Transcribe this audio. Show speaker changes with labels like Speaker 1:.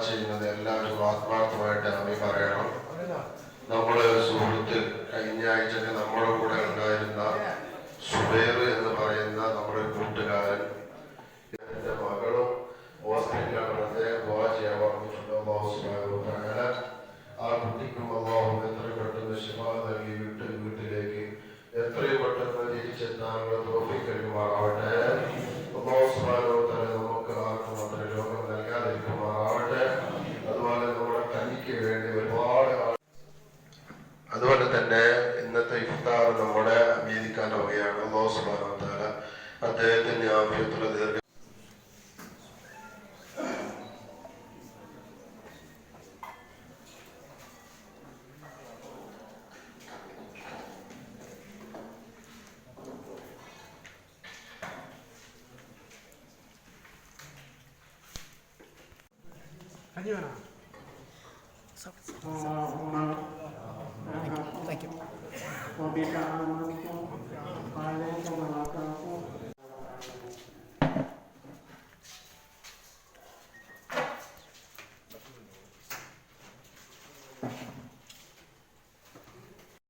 Speaker 1: ചെയ്യുന്നത് എല്ലാവരും ആത്മാർത്ഥമായിട്ട് അമ്മി പറയണം. നമ്മുടെ സുഹൃത്ത് കഴിഞ്ഞ ആഴ്ചക്ക് നമ്മുടെ കൂടെ ഉണ്ടായിരുന്ന സുബൈർ എന്ന് പറയുന്ന നമ്മുടെ കൂട്ടുകാരൻ, എൻ്റെ മകളും ഹോസ്പിറ്റലിലാണ്. അദ്ദേഹം ദുആ ചെയ്യാൻ പറഞ്ഞിട്ടുണ്ട്. അല്ലാഹു സുബ്ഹാനഹു വ തആല ആ കുട്ടിക്കും അല്ലാഹു എത്രയും പെട്ടെന്ന് ശിഫ നൽകി വീട്ടിലേക്ക് എത്രയും പെട്ടെന്ന് തിരിച്ചെത്താനുള്ള തൗഫീഖ് നൽകുമാറാവട്ടെ. അല്ലാഹു സുബ്ഹാനഹു വ തആല നമുക്ക് ആർക്കും അത്ര രോഗം നൽകാതിരിക്കുമാറാവട്ടെ. അതുപോലെ നമ്മുടെ കഞ്ഞിക്ക് വേണ്ടി ഒരുപാട് അതുപോലെ തന്നെ ഇന്നത്തെ ഇഫ്താർ നമ്മുടെ അമീദിക്കാൻ വകയാണ്. അല്ലാഹു സുബ്ഹാനഹു വ തആല അദ്ദേഹത്തിന് ആഫിയത്തുള്ള ദീർഘ
Speaker 2: Thank you.